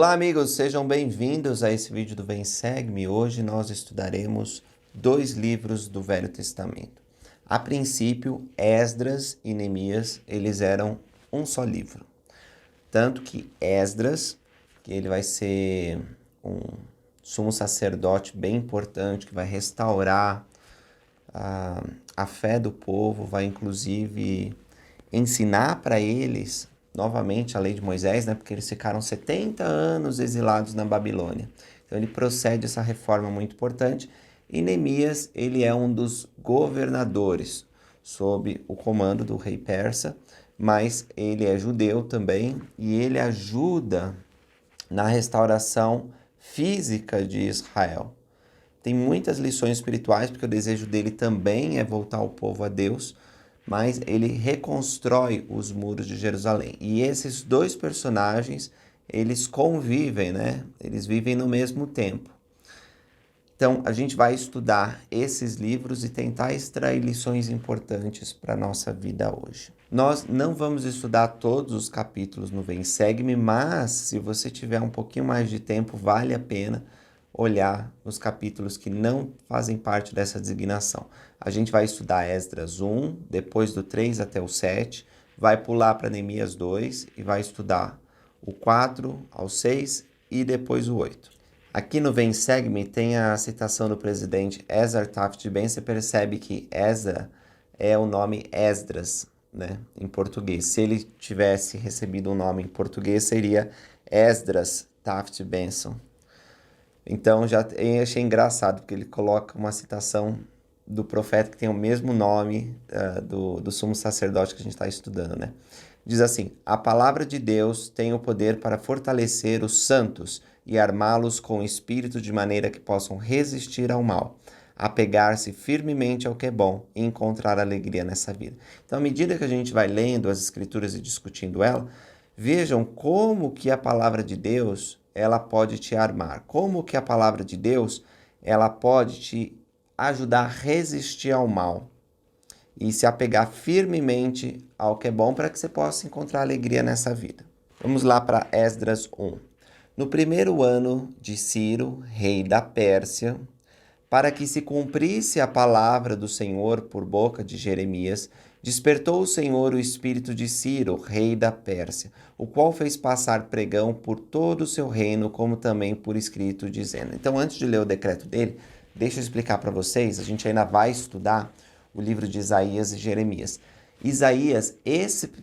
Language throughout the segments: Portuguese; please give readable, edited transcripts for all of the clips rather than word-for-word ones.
Olá, amigos, sejam bem-vindos a esse vídeo do Vem Segue-me. Hoje nós estudaremos dois livros do Velho Testamento. A princípio, Esdras e Neemias, eles eram um só livro. Tanto que Esdras, que ele vai ser um sumo sacerdote bem importante, que vai restaurar a fé do povo, vai inclusive ensinar para eles novamente a lei de Moisés, né? Porque eles ficaram 70 anos exilados na Babilônia. Então ele procede essa reforma muito importante. E Neemias, ele é um dos governadores sob o comando do rei persa, mas ele é judeu também e ele ajuda na restauração física de Israel. Tem muitas lições espirituais, porque o desejo dele também é voltar o povo a Deus, mas ele reconstrói os muros de Jerusalém. E esses dois personagens, eles convivem, né? Eles vivem no mesmo tempo. Então, a gente vai estudar esses livros e tentar extrair lições importantes para a nossa vida hoje. Nós não vamos estudar todos os capítulos no Vem Segue-me, mas se você tiver um pouquinho mais de tempo, vale a pena olhar os capítulos que não fazem parte dessa designação. A gente vai estudar Esdras 1, depois do 3 até o 7, vai pular para Neemias 2 e vai estudar o 4 ao 6 e depois o 8. Aqui no Vem Segue-me tem a citação do presidente Ezra Taft Ben. Você percebe que Ezra é o nome Esdras, né, em português. Se ele tivesse recebido um nome em português, seria Esdras Taft Benson. Então, eu achei engraçado, porque ele coloca uma citação do profeta que tem o mesmo nome do sumo sacerdote que a gente está estudando, né? Diz assim: a palavra de Deus tem o poder para fortalecer os santos e armá-los com o espírito de maneira que possam resistir ao mal, apegar-se firmemente ao que é bom e encontrar alegria nessa vida. Então, à medida que a gente vai lendo as escrituras e discutindo ela, vejam como que a palavra de Deus ela pode te armar, como que a palavra de Deus ela pode te ajudar a resistir ao mal e se apegar firmemente ao que é bom para que você possa encontrar alegria nessa vida. Vamos lá para Esdras 1. No primeiro ano de Ciro, rei da Pérsia, para que se cumprisse a palavra do Senhor por boca de Jeremias, despertou o Senhor o espírito de Ciro, rei da Pérsia, o qual fez passar pregão por todo o seu reino, como também por escrito, dizendo. Então, antes de ler o decreto dele, deixa eu explicar para vocês, a gente ainda vai estudar o livro de Isaías e Jeremias. Isaías,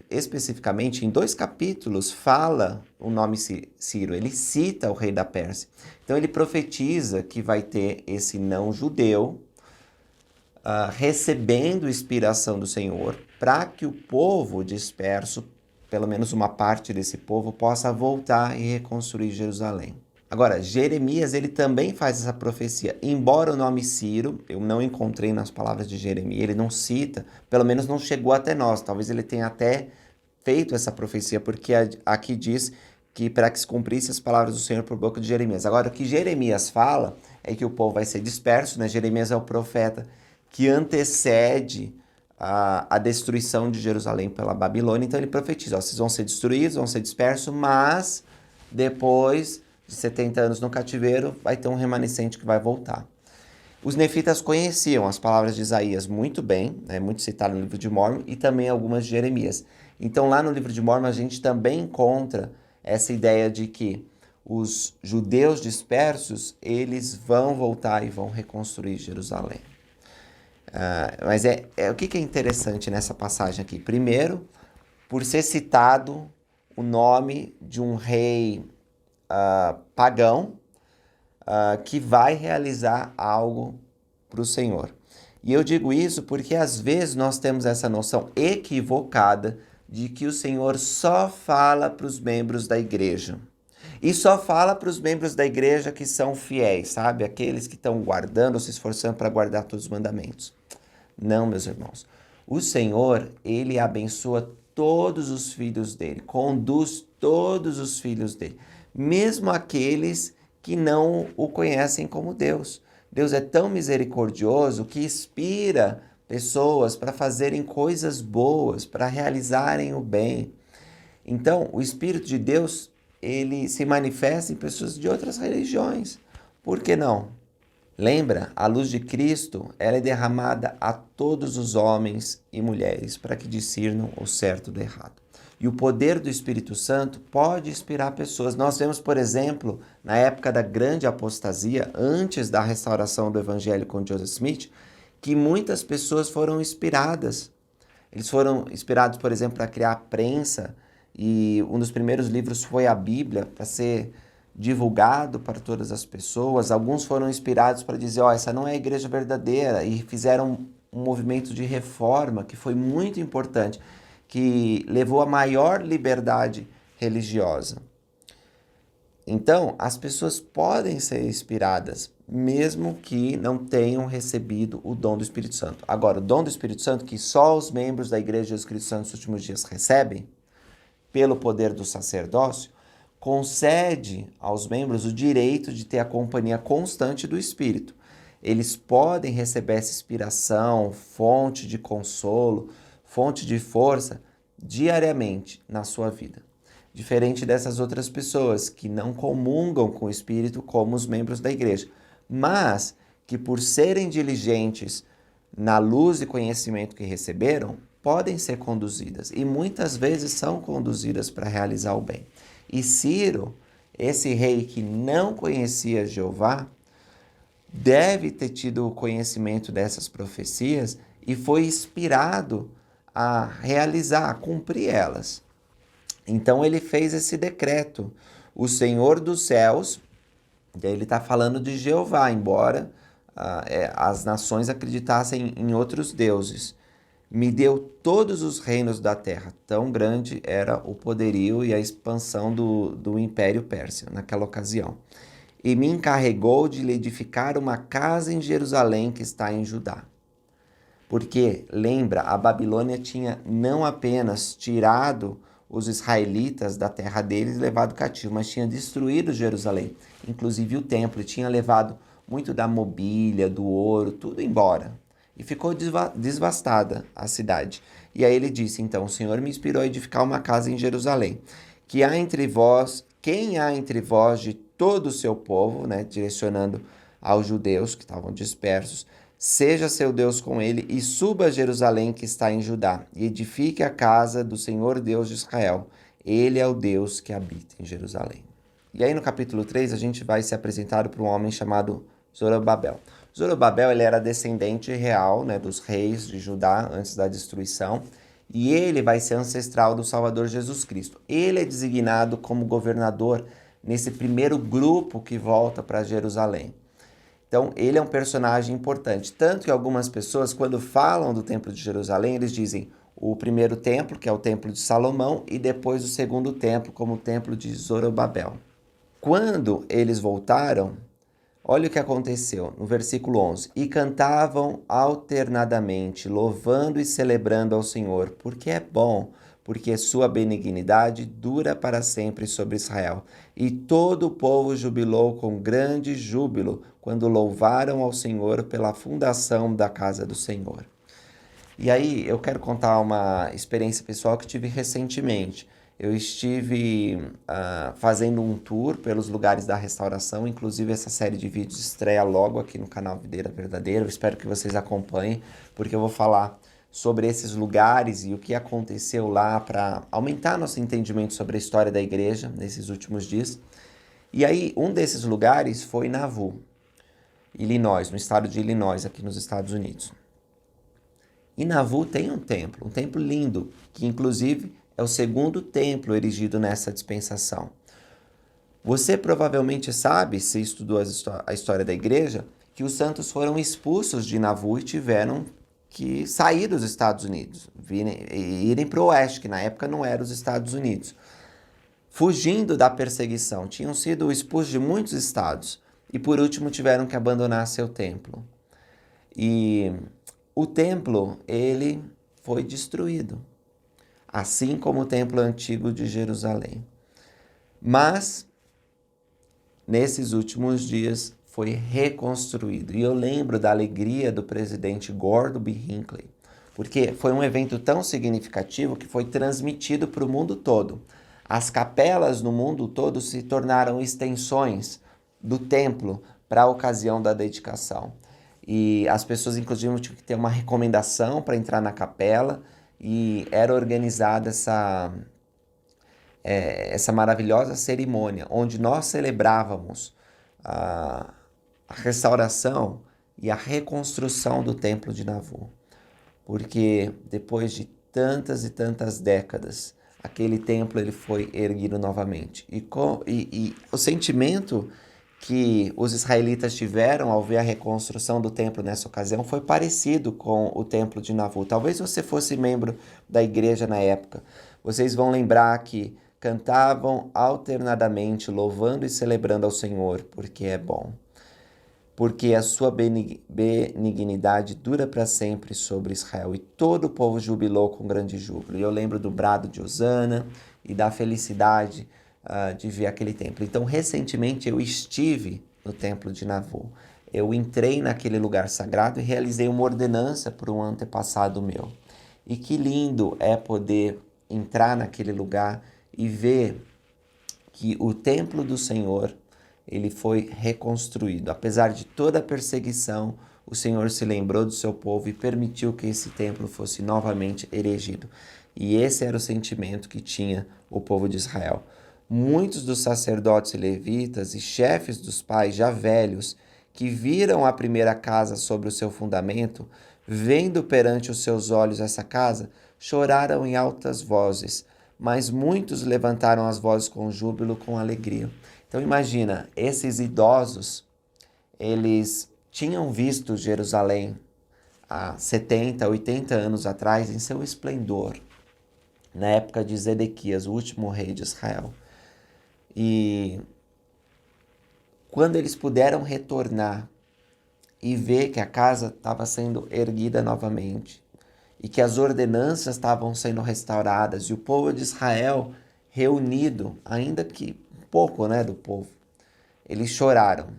especificamente, em 2 capítulos, fala o nome Ciro, ele cita o rei da Pérsia. Então ele profetiza que vai ter esse não-judeu recebendo inspiração do Senhor para que o povo disperso, pelo menos uma parte desse povo, possa voltar e reconstruir Jerusalém. Agora, Jeremias, ele também faz essa profecia. Embora o nome Ciro, eu não encontrei nas palavras de Jeremias, ele não cita, pelo menos não chegou até nós. Talvez ele tenha até feito essa profecia, porque aqui diz que para que se cumprisse as palavras do Senhor por boca de Jeremias. Agora, o que Jeremias fala é que o povo vai ser disperso, né? Jeremias é o profeta que antecede a destruição de Jerusalém pela Babilônia. Então ele profetiza, ó, vocês vão ser destruídos, vão ser dispersos, mas depois de 70 anos no cativeiro, vai ter um remanescente que vai voltar. Os nefitas conheciam as palavras de Isaías muito bem, né, muito citado no livro de Mórmon, e também algumas de Jeremias. Então lá no livro de Mórmon a gente também encontra essa ideia de que os judeus dispersos, eles vão voltar e vão reconstruir Jerusalém. Mas o que é interessante nessa passagem aqui? Primeiro, por ser citado o nome de um rei pagão que vai realizar algo para o Senhor. E eu digo isso porque às vezes nós temos essa noção equivocada de que o Senhor só fala para os membros da igreja. E só fala para os membros da igreja que são fiéis, sabe? Aqueles que estão guardando, se esforçando para guardar todos os mandamentos. Não, meus irmãos. O Senhor, ele abençoa todos os filhos dele, conduz todos os filhos dele, mesmo aqueles que não o conhecem como Deus. Deus é tão misericordioso que inspira pessoas para fazerem coisas boas, para realizarem o bem. Então, o Espírito de Deus ele se manifesta em pessoas de outras religiões. Por que não? Lembra, a luz de Cristo, ela é derramada a todos os homens e mulheres para que discernam o certo do errado. E o poder do Espírito Santo pode inspirar pessoas. Nós vemos, por exemplo, na época da grande apostasia, antes da restauração do Evangelho com Joseph Smith, que muitas pessoas foram inspiradas. Eles foram inspirados, por exemplo, para criar a prensa, e um dos primeiros livros foi a Bíblia, para ser divulgado para todas as pessoas. Alguns foram inspirados para dizer, essa não é a igreja verdadeira, e fizeram um movimento de reforma que foi muito importante, que levou a maior liberdade religiosa. Então, as pessoas podem ser inspiradas, mesmo que não tenham recebido o dom do Espírito Santo. Agora, o dom do Espírito Santo, que só os membros da Igreja de Jesus Cristo nos últimos dias recebem, pelo poder do sacerdócio, concede aos membros o direito de ter a companhia constante do Espírito. Eles podem receber essa inspiração, fonte de consolo, fonte de força, diariamente na sua vida. Diferente dessas outras pessoas que não comungam com o Espírito como os membros da igreja, mas que por serem diligentes na luz e conhecimento que receberam, podem ser conduzidas e muitas vezes são conduzidas para realizar o bem. E Ciro, esse rei que não conhecia Jeová, deve ter tido o conhecimento dessas profecias e foi inspirado a realizar, a cumprir elas. Então ele fez esse decreto. O Senhor dos céus, daí ele está falando de Jeová, embora as nações acreditassem em outros deuses. Me deu todos os reinos da terra. Tão grande era o poderio e a expansão do Império Pérsia naquela ocasião. E me encarregou de lhe edificar uma casa em Jerusalém que está em Judá. Porque, lembra, a Babilônia tinha não apenas tirado os israelitas da terra deles e levado cativo, mas tinha destruído Jerusalém, inclusive o templo, e tinha levado muito da mobília, do ouro, tudo embora. E ficou devastada a cidade. E aí ele disse, então, o Senhor me inspirou a edificar uma casa em Jerusalém, que há entre vós, quem há entre vós de todo o seu povo, né, direcionando aos judeus que estavam dispersos, seja seu Deus com ele e suba a Jerusalém que está em Judá e edifique a casa do Senhor Deus de Israel. Ele é o Deus que habita em Jerusalém. E aí no capítulo 3 a gente vai ser apresentado por um homem chamado Zorobabel. Zorobabel, ele era descendente real, né, dos reis de Judá antes da destruição, e ele vai ser ancestral do Salvador Jesus Cristo. Ele é designado como governador nesse primeiro grupo que volta para Jerusalém. Então, ele é um personagem importante, tanto que algumas pessoas, quando falam do Templo de Jerusalém, eles dizem o primeiro templo, que é o Templo de Salomão, e depois o segundo templo, como o Templo de Zorobabel. Quando eles voltaram, olha o que aconteceu no versículo 11. E cantavam alternadamente, louvando e celebrando ao Senhor, porque é bom, porque sua benignidade dura para sempre sobre Israel. E todo o povo jubilou com grande júbilo, quando louvaram ao Senhor pela fundação da casa do Senhor. E aí eu quero contar uma experiência pessoal que tive recentemente. Eu estive fazendo um tour pelos lugares da restauração, inclusive essa série de vídeos estreia logo aqui no canal Videira Verdadeira. Eu espero que vocês acompanhem, porque eu vou falar sobre esses lugares e o que aconteceu lá para aumentar nosso entendimento sobre a história da igreja nesses últimos dias. E aí, um desses lugares foi Nauvoo, Illinois, no estado de Illinois, aqui nos Estados Unidos. E Nauvoo tem um templo lindo, que inclusive é o segundo templo erigido nessa dispensação. Você provavelmente sabe, se estudou a história da igreja, que os santos foram expulsos de Nauvoo e tiveram que sair dos Estados Unidos, irem para o oeste, que na época não era os Estados Unidos. Fugindo da perseguição, tinham sido expulsos de muitos estados e por último tiveram que abandonar seu templo. E o templo, ele foi destruído, assim como o templo antigo de Jerusalém. Mas, nesses últimos dias, foi reconstruído. E eu lembro da alegria do presidente Gordon B. Hinckley, porque foi um evento tão significativo que foi transmitido para o mundo todo. As capelas no mundo todo se tornaram extensões do templo para a ocasião da dedicação. E as pessoas, inclusive, tinham que ter uma recomendação para entrar na capela, e era organizada essa maravilhosa cerimônia, onde nós celebrávamos a restauração e a reconstrução do templo de Navu. Porque depois de tantas e tantas décadas, aquele templo ele foi erguido novamente. E o sentimento que os israelitas tiveram ao ver a reconstrução do templo nessa ocasião foi parecido com o templo de Navu. Talvez você fosse membro da igreja na época. Vocês vão lembrar que cantavam alternadamente, louvando e celebrando ao Senhor, porque é bom. Porque a sua benignidade dura para sempre sobre Israel. E todo o povo jubilou com grande júbilo. E eu lembro do brado de Hosana e da felicidade de ver aquele templo. Então, recentemente, eu estive no templo de Navu. Eu entrei naquele lugar sagrado e realizei uma ordenança por um antepassado meu. E que lindo é poder entrar naquele lugar e ver que o templo do Senhor ele foi reconstruído. Apesar de toda a perseguição, o Senhor se lembrou do seu povo e permitiu que esse templo fosse novamente erigido. E esse era o sentimento que tinha o povo de Israel. Muitos dos sacerdotes e levitas e chefes dos pais já velhos, que viram a primeira casa sobre o seu fundamento, vendo perante os seus olhos essa casa, choraram em altas vozes, mas muitos levantaram as vozes com júbilo, com alegria. Então imagina, esses idosos, eles tinham visto Jerusalém há 70, 80 anos atrás em seu esplendor, na época de Zedequias, o último rei de Israel. E quando eles puderam retornar e ver que a casa estava sendo erguida novamente e que as ordenanças estavam sendo restauradas e o povo de Israel reunido, ainda que pouco, do povo, eles choraram.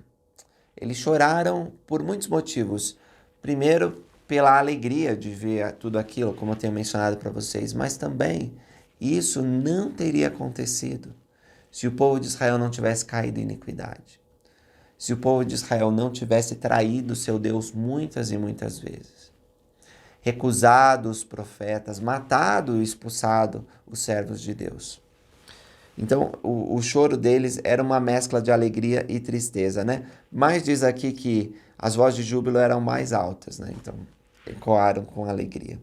Eles choraram por muitos motivos. Primeiro, pela alegria de ver tudo aquilo, como eu tenho mencionado para vocês, mas também isso não teria acontecido se o povo de Israel não tivesse caído em iniquidade. Se o povo de Israel não tivesse traído seu Deus muitas e muitas vezes. Recusado os profetas, matado e expulsado os servos de Deus. Então, o choro deles era uma mescla de alegria e tristeza, Mas diz aqui que as vozes de júbilo eram mais altas, Então, ecoaram com alegria.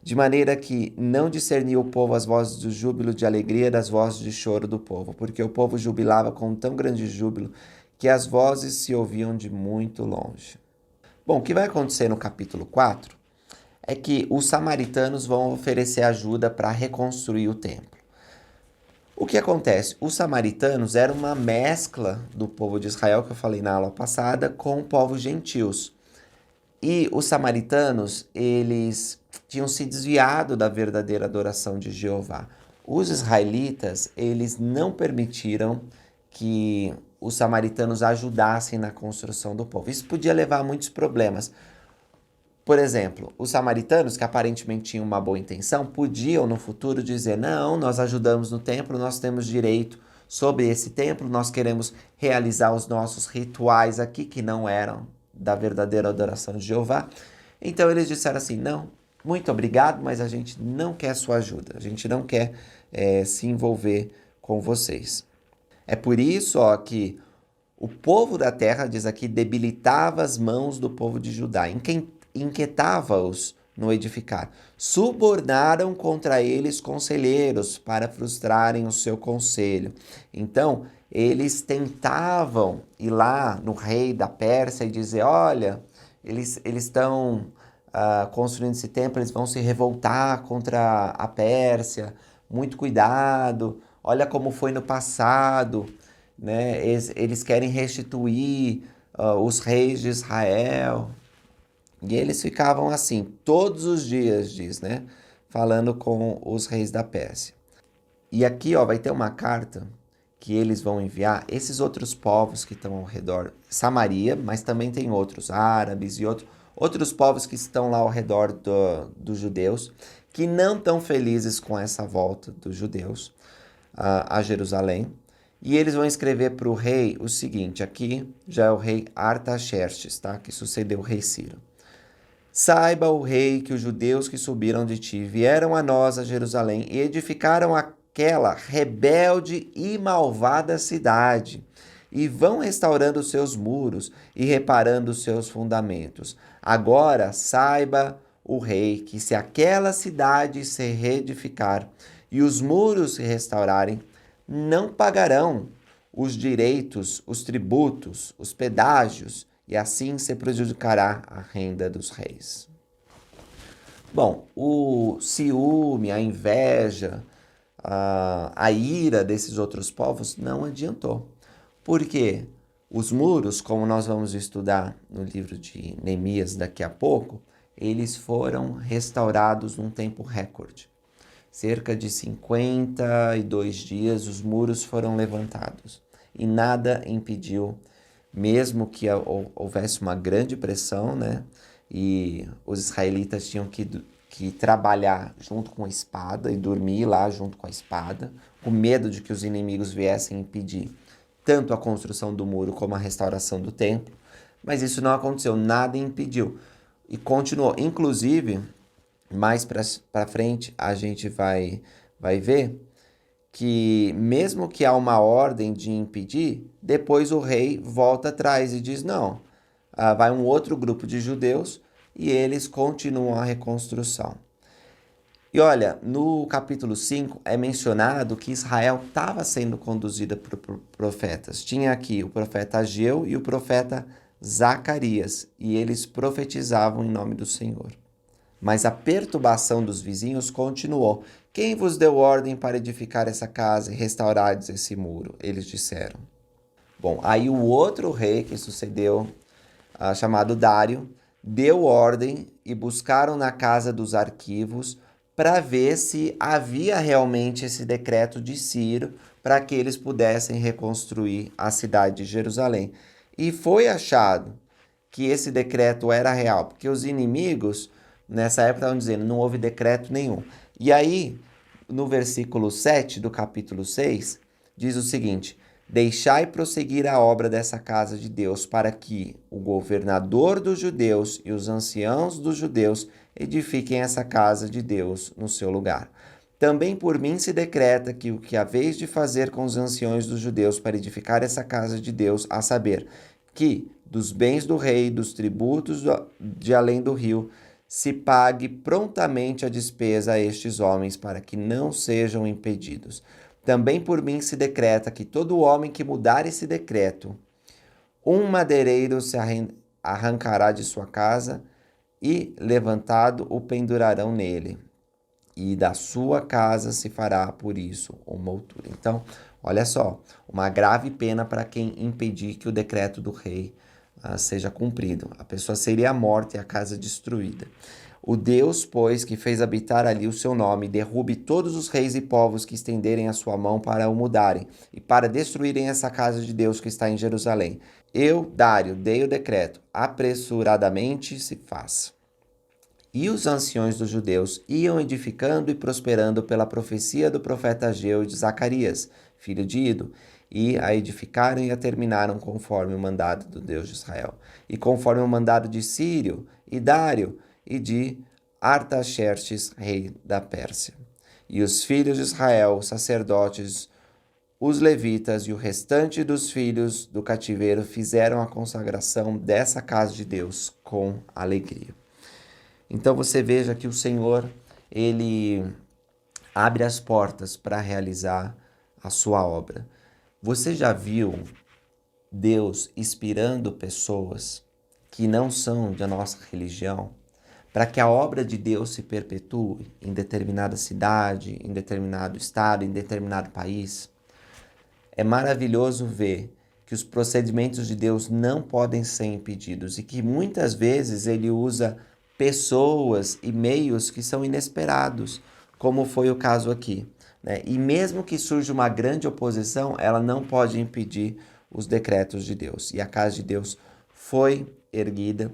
De maneira que não discernia o povo as vozes do júbilo de alegria das vozes de choro do povo, porque o povo jubilava com tão grande júbilo que as vozes se ouviam de muito longe. Bom, o que vai acontecer no capítulo 4 é que os samaritanos vão oferecer ajuda para reconstruir o templo. O que acontece? Os samaritanos eram uma mescla do povo de Israel, que eu falei na aula passada, com povos gentios. E os samaritanos, eles tinham se desviado da verdadeira adoração de Jeová. Os israelitas, eles não permitiram que os samaritanos ajudassem na construção do povo. Isso podia levar a muitos problemas. Por exemplo, os samaritanos, que aparentemente tinham uma boa intenção, podiam no futuro dizer: não, nós ajudamos no templo, nós temos direito sobre esse templo, nós queremos realizar os nossos rituais aqui, que não eram da verdadeira adoração de Jeová. Então eles disseram assim: não, muito obrigado, mas a gente não quer sua ajuda, a gente não quer se envolver com vocês. É por isso que o povo da terra, diz aqui, debilitava as mãos do povo de Judá, inquietava-os no edificar. Subornaram contra eles conselheiros para frustrarem o seu conselho. Então, eles tentavam ir lá no rei da Pérsia e dizer: olha, eles estão construindo esse templo, eles vão se revoltar contra a Pérsia, muito cuidado, olha como foi no passado, eles querem restituir os reis de Israel. E eles ficavam assim, todos os dias, diz, falando com os reis da Pérsia. E aqui, vai ter uma carta que eles vão enviar, esses outros povos que estão ao redor, Samaria, mas também tem outros, árabes e outros povos que estão lá ao redor dos judeus, que não estão felizes com essa volta dos judeus. a Jerusalém. E eles vão escrever para o rei o seguinte, aqui já é o rei Artaxerxes, tá? Que sucedeu o rei Ciro. Saiba o rei que os judeus que subiram de ti vieram a nós a Jerusalém e edificaram aquela rebelde e malvada cidade, e vão restaurando os seus muros e reparando os seus fundamentos. Agora saiba o rei que se aquela cidade se reedificar e os muros se restaurarem, não pagarão os direitos, os tributos, os pedágios, e assim se prejudicará a renda dos reis. Bom, o ciúme, a inveja, a ira desses outros povos não adiantou. Porque os muros, como nós vamos estudar no livro de Neemias daqui a pouco, eles foram restaurados num tempo recorde. Cerca de 52 dias os muros foram levantados e nada impediu, mesmo que houvesse uma grande pressão, né? E os israelitas tinham que trabalhar junto com a espada e dormir lá junto com a espada, com medo de que os inimigos viessem impedir tanto a construção do muro como a restauração do templo. Mas isso não aconteceu, nada impediu. E continuou. Inclusive, mais para frente, a gente vai ver que mesmo que há uma ordem de impedir, depois o rei volta atrás e diz não. Vai um outro grupo de judeus e eles continuam a reconstrução. E olha, no capítulo 5 é mencionado que Israel estava sendo conduzida por profetas. Tinha aqui o profeta Ageu e o profeta Zacarias, e eles profetizavam em nome do Senhor. Mas a perturbação dos vizinhos continuou. Quem vos deu ordem para edificar essa casa e restaurar esse muro? Eles disseram. Bom, aí o outro rei que sucedeu, chamado Dário, deu ordem e buscaram na casa dos arquivos para ver se havia realmente esse decreto de Ciro para que eles pudessem reconstruir a cidade de Jerusalém. E foi achado que esse decreto era real, porque os inimigos nessa época estavam dizendo não houve decreto nenhum. E aí, no versículo 7 do capítulo 6, diz o seguinte: deixai prosseguir a obra dessa casa de Deus, para que o governador dos judeus e os anciãos dos judeus edifiquem essa casa de Deus no seu lugar. Também por mim se decreta que o que haveis de fazer com os anciões dos judeus para edificar essa casa de Deus, a saber, que dos bens do rei, dos tributos de além do rio, se pague prontamente a despesa a estes homens, para que não sejam impedidos. Também por mim se decreta que todo homem que mudar esse decreto, um madeireiro se arrancará de sua casa e, levantado, o pendurarão nele. E da sua casa se fará, por isso, uma altura. Então, olha só, uma grave pena para quem impedir que o decreto do rei seja cumprido. A pessoa seria morta e a casa destruída. O Deus, pois, que fez habitar ali o seu nome, derrube todos os reis e povos que estenderem a sua mão para o mudarem e para destruírem essa casa de Deus que está em Jerusalém. Eu, Dário, dei o decreto, apressuradamente se faça. E os anciões dos judeus iam edificando e prosperando pela profecia do profeta Ageu e de Zacarias, filho de Ido, e a edificaram e a terminaram conforme o mandado do Deus de Israel, e conforme o mandado de Círio e Dário e de Artaxerxes, rei da Pérsia. E os filhos de Israel, os sacerdotes, os levitas e o restante dos filhos do cativeiro fizeram a consagração dessa casa de Deus com alegria. Então você veja que o Senhor, ele abre as portas para realizar a sua obra. Você já viu Deus inspirando pessoas que não são da nossa religião para que a obra de Deus se perpetue em determinada cidade, em determinado estado, em determinado país? É maravilhoso ver que os procedimentos de Deus não podem ser impedidos e que muitas vezes ele usa pessoas e meios que são inesperados, como foi o caso aqui, né? E mesmo que surja uma grande oposição, ela não pode impedir os decretos de Deus. E a casa de Deus foi erguida,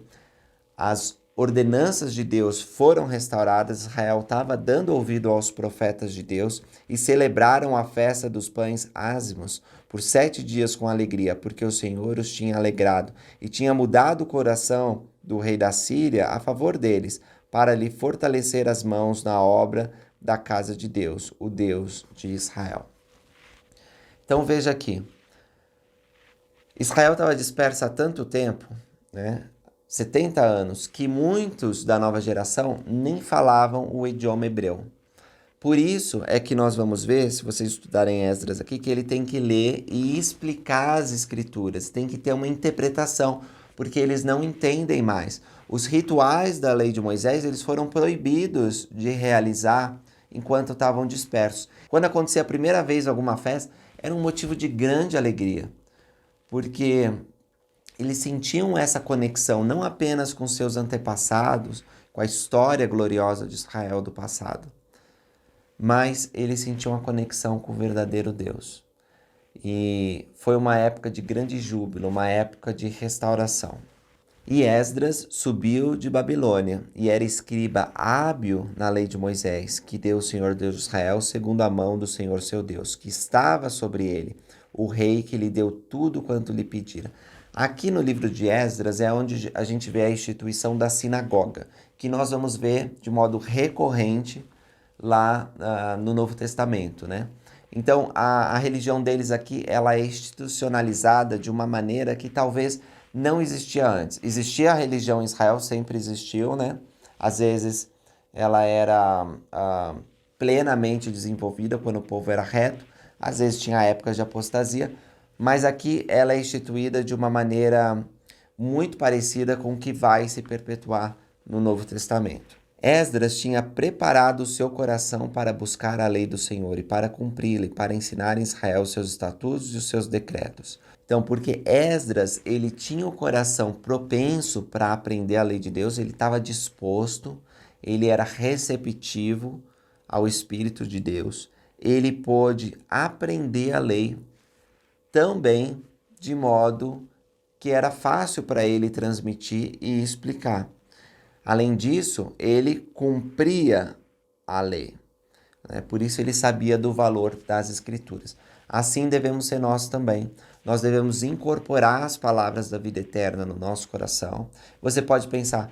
as ordenanças de Deus foram restauradas, Israel estava dando ouvido aos profetas de Deus e celebraram a festa dos pães ázimos por 7 dias com alegria, porque o Senhor os tinha alegrado e tinha mudado o coração do rei da Síria a favor deles, para lhe fortalecer as mãos na obra da casa de Deus, o Deus de Israel. Então veja aqui, Israel estava dispersa há tanto tempo, né? 70 anos, que muitos da nova geração nem falavam o idioma hebreu. Por isso é que nós vamos ver, se vocês estudarem Esdras aqui, que ele tem que ler e explicar as escrituras, tem que ter uma interpretação, porque eles não entendem mais. Os rituais da lei de Moisés, eles foram proibidos de realizar enquanto estavam dispersos. Quando acontecia a primeira vez alguma festa, era um motivo de grande alegria, porque eles sentiam essa conexão não apenas com seus antepassados, com a história gloriosa de Israel do passado, mas eles sentiam a conexão com o verdadeiro Deus. E foi uma época de grande júbilo, uma época de restauração. E Esdras subiu de Babilônia e era escriba hábil na lei de Moisés, que deu o Senhor Deus de Israel segundo a mão do Senhor seu Deus, que estava sobre ele, o rei que lhe deu tudo quanto lhe pedira. Aqui no livro de Esdras é onde a gente vê a instituição da sinagoga, que nós vamos ver de modo recorrente lá no Novo Testamento, né? Então, a religião deles aqui, ela é institucionalizada de uma maneira que talvez não existia antes. Existia a religião em Israel, sempre existiu, né? Às vezes ela era plenamente desenvolvida quando o povo era reto, às vezes tinha épocas de apostasia, mas aqui ela é instituída de uma maneira muito parecida com o que vai se perpetuar no Novo Testamento. Esdras tinha preparado o seu coração para buscar a lei do Senhor e para cumpri-la e para ensinar em Israel os seus estatutos e os seus decretos. Então, porque Esdras, ele tinha o coração propenso para aprender a lei de Deus, ele estava disposto, ele era receptivo ao Espírito de Deus, ele pôde aprender a lei tão bem, de modo que era fácil para ele transmitir e explicar. Além disso, ele cumpria a lei, né? Por isso ele sabia do valor das Escrituras. Assim devemos ser nós também. Nós devemos incorporar as palavras da vida eterna no nosso coração. Você pode pensar,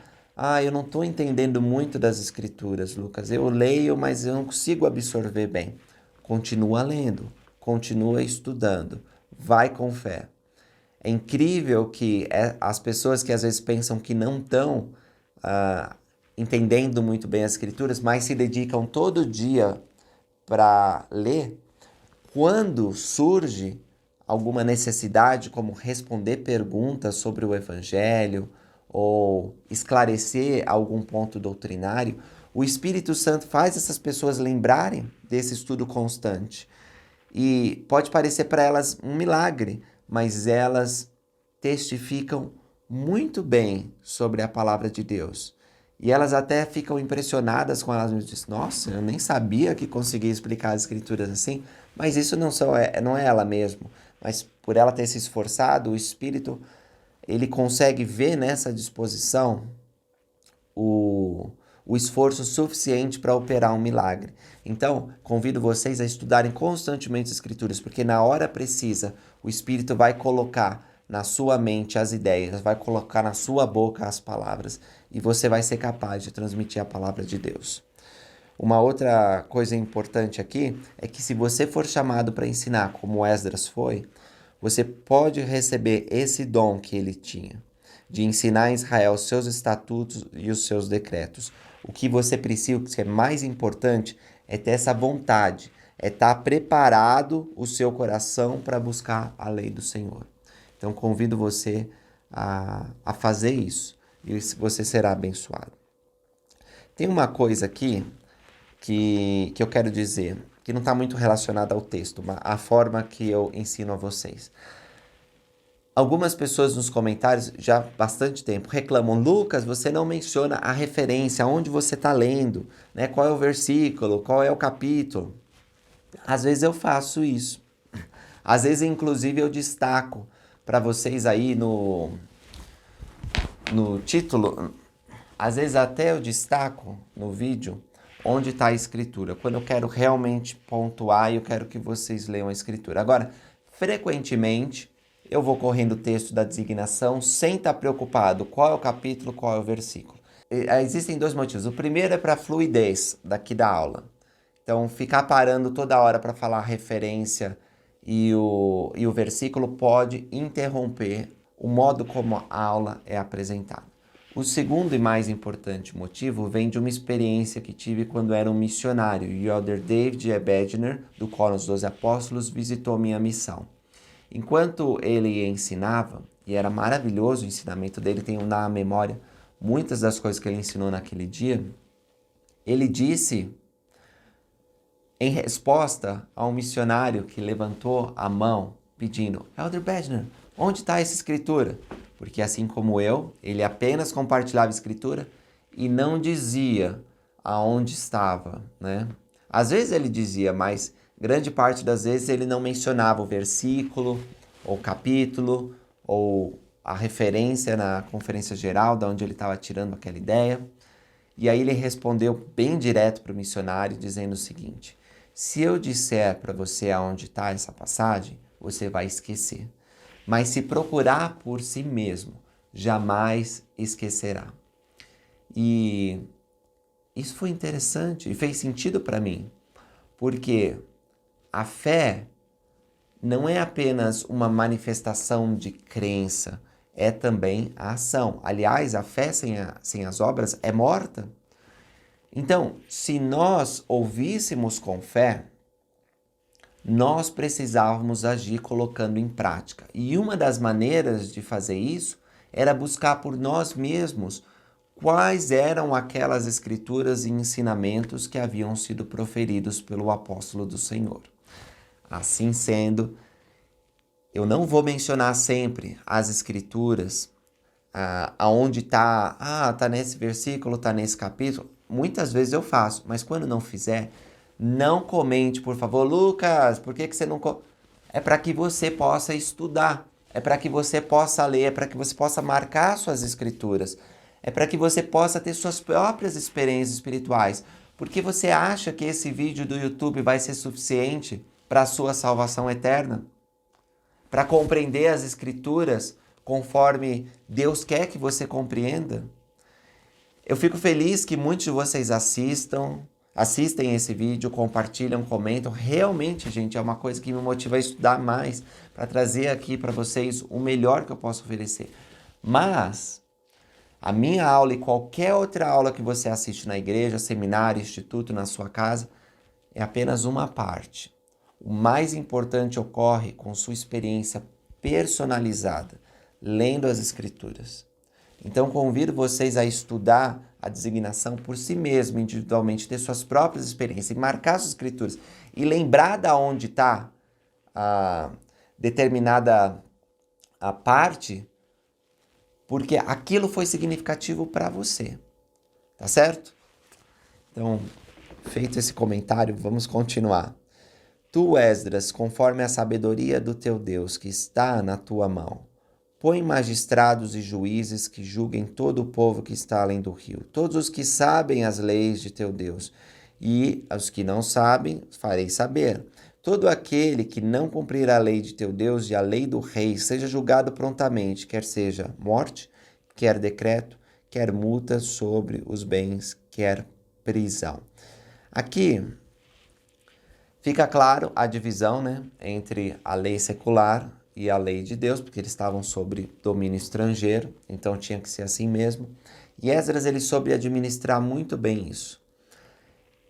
eu não estou entendendo muito das Escrituras, Lucas. Eu leio, mas eu não consigo absorver bem. Continua lendo, continua estudando, vai com fé. É incrível que as pessoas que às vezes pensam que não estão entendendo muito bem as Escrituras, mas se dedicam todo dia para ler, quando surge alguma necessidade, como responder perguntas sobre o Evangelho ou esclarecer algum ponto doutrinário, o Espírito Santo faz essas pessoas lembrarem desse estudo constante. E pode parecer para elas um milagre, mas elas testificam muito bem sobre a palavra de Deus. E elas até ficam impressionadas com elas mesmas. Dizem, nossa, eu nem sabia que conseguia explicar as Escrituras assim. Mas isso não é ela mesmo. Mas por ela ter se esforçado, o Espírito, ele consegue ver nessa disposição o esforço suficiente para operar um milagre. Então, convido vocês a estudarem constantemente as Escrituras, porque na hora precisa, o Espírito vai colocar na sua mente as ideias, vai colocar na sua boca as palavras, e você vai ser capaz de transmitir a palavra de Deus. Uma outra coisa importante aqui é que se você for chamado para ensinar, como Esdras foi, você pode receber esse dom que ele tinha, de ensinar em Israel os seus estatutos e os seus decretos. O que você precisa, o que é mais importante, é ter essa vontade, é estar preparado o seu coração para buscar a lei do Senhor. Então, convido você a fazer isso e você será abençoado. Tem uma coisa aqui que eu quero dizer, que não está muito relacionada ao texto, mas a forma que eu ensino a vocês. Algumas pessoas nos comentários, já há bastante tempo, reclamam, Lucas, você não menciona a referência, onde você está lendo, né? Qual é o versículo, qual é o capítulo. Às vezes eu faço isso. Às vezes, inclusive, eu destaco para vocês aí no título, Às vezes até eu destaco no vídeo onde está a escritura, quando eu quero realmente pontuar e eu quero que vocês leiam a escritura. Agora, frequentemente, eu vou correndo o texto da designação sem estar preocupado qual é o capítulo, qual é o versículo. Existem dois motivos. O primeiro é para a fluidez daqui da aula. Então, ficar parando toda hora para falar a referência e o versículo pode interromper o modo como a aula é apresentada. O segundo e mais importante motivo vem de uma experiência que tive quando era um missionário. O Elder David E. Bednar, do Quórum dos 12 Apóstolos, visitou minha missão. Enquanto ele ensinava, e era maravilhoso o ensinamento dele, tenho na memória muitas das coisas que ele ensinou naquele dia, ele disse, em resposta a um missionário que levantou a mão pedindo: Elder Bednar, onde está essa escritura? Porque assim como eu, ele apenas compartilhava a escritura e não dizia aonde estava, né? Às vezes ele dizia, mas grande parte das vezes ele não mencionava o versículo, ou capítulo, ou a referência na conferência geral, de onde ele estava tirando aquela ideia. E aí ele respondeu bem direto para o missionário, dizendo o seguinte: se eu disser para você aonde está essa passagem, você vai esquecer. Mas se procurar por si mesmo, jamais esquecerá. E isso foi interessante e fez sentido para mim, porque a fé não é apenas uma manifestação de crença, é também a ação. Aliás, a fé sem as obras é morta. Então, se nós ouvíssemos com fé, nós precisávamos agir colocando em prática. E uma das maneiras de fazer isso era buscar por nós mesmos quais eram aquelas escrituras e ensinamentos que haviam sido proferidos pelo apóstolo do Senhor. Assim sendo, eu não vou mencionar sempre as escrituras, aonde está, está nesse versículo, está nesse capítulo. Muitas vezes eu faço, mas quando não fizer, não comente, por favor. Lucas, por que você não... É para que você possa estudar, é para que você possa ler, é para que você possa marcar suas escrituras, é para que você possa ter suas próprias experiências espirituais. Porque você acha que esse vídeo do YouTube vai ser suficiente para a sua salvação eterna? Para compreender as escrituras conforme Deus quer que você compreenda? Eu fico feliz que muitos de vocês assistem esse vídeo, compartilham, comentam. Realmente, gente, é uma coisa que me motiva a estudar mais, para trazer aqui para vocês o melhor que eu posso oferecer. Mas a minha aula e qualquer outra aula que você assiste na igreja, seminário, instituto, na sua casa, é apenas uma parte. O mais importante ocorre com sua experiência personalizada, lendo as escrituras. Então, convido vocês a estudar a designação por si mesmo, individualmente, ter suas próprias experiências, e marcar suas escrituras e lembrar de onde está a determinada parte, porque aquilo foi significativo para você. Tá certo? Então, feito esse comentário, vamos continuar. Tu, Esdras, conforme a sabedoria do teu Deus que está na tua mão, põe magistrados e juízes que julguem todo o povo que está além do rio, todos os que sabem as leis de teu Deus, e os que não sabem, farei saber. Todo aquele que não cumprir a lei de teu Deus e a lei do rei, seja julgado prontamente, quer seja morte, quer decreto, quer multa sobre os bens, quer prisão. Aqui fica claro a divisão, né, entre a lei secular e a lei de Deus, porque eles estavam sob domínio estrangeiro, então tinha que ser assim mesmo. E Esdras, ele soube administrar muito bem isso.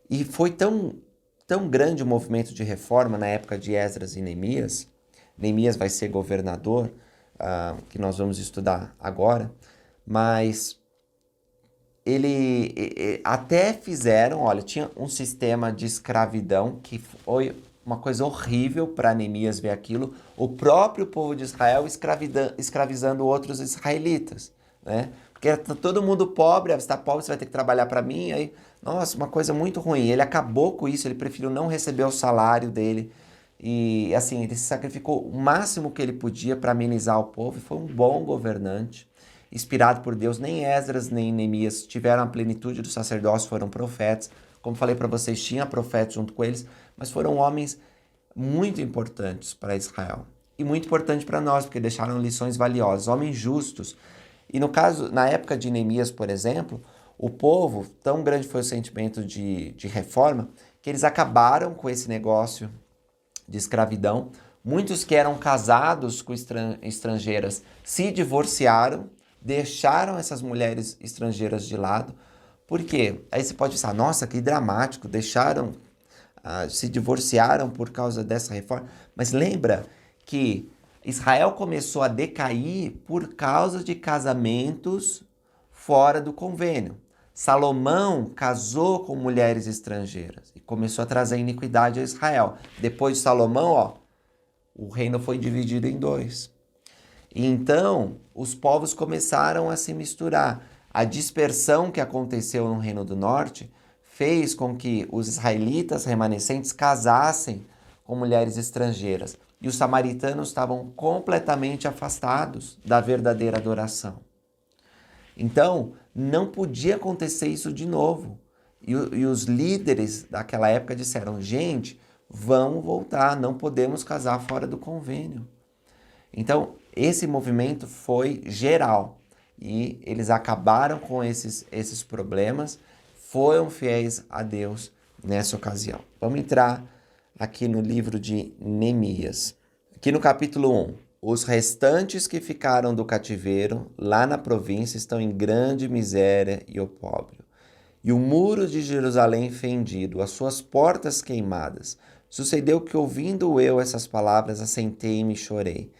E foi tão grande o movimento de reforma na época de Esdras e Neemias. Neemias vai ser governador, que nós vamos estudar agora, mas ele até fizeram, olha, tinha um sistema de escravidão que foi uma coisa horrível para Neemias ver aquilo, o próprio povo de Israel escravizando outros israelitas, né? Porque era todo mundo pobre, você está pobre, você vai ter que trabalhar para mim, aí, nossa, uma coisa muito ruim. Ele acabou com isso, ele preferiu não receber o salário dele, e assim, ele se sacrificou o máximo que ele podia para amenizar o povo, e foi um bom governante. inspirado por Deus. Nem Esdras nem Neemias tiveram a plenitude do sacerdócio, foram profetas. Como falei para vocês, tinha profetas junto com eles, mas foram homens muito importantes para Israel. E muito importante para nós, porque deixaram lições valiosas, homens justos. E no caso, na época de Neemias, por exemplo, o povo, tão grande foi o sentimento de reforma, que eles acabaram com esse negócio de escravidão. Muitos que eram casados com estrangeiras se divorciaram, deixaram essas mulheres estrangeiras de lado. Por quê? Aí você pode pensar, nossa, que dramático, se divorciaram por causa dessa reforma. Mas lembra que Israel começou a decair por causa de casamentos fora do convênio. Salomão casou com mulheres estrangeiras e começou a trazer iniquidade a Israel. Depois de Salomão, o reino foi dividido em dois. E então, os povos começaram a se misturar. A dispersão que aconteceu no Reino do Norte fez com que os israelitas remanescentes casassem com mulheres estrangeiras. E os samaritanos estavam completamente afastados da verdadeira adoração. Então, não podia acontecer isso de novo. E os líderes daquela época disseram, gente, vamos voltar, não podemos casar fora do convênio. Então, esse movimento foi geral. E eles acabaram com esses problemas, foram fiéis a Deus nessa ocasião. Vamos entrar aqui no livro de Neemias. Aqui no capítulo 1. Os restantes que ficaram do cativeiro lá na província estão em grande miséria e opróbrio. E o muro de Jerusalém fendido, as suas portas queimadas. Sucedeu que, ouvindo eu essas palavras, assentei-me e chorei.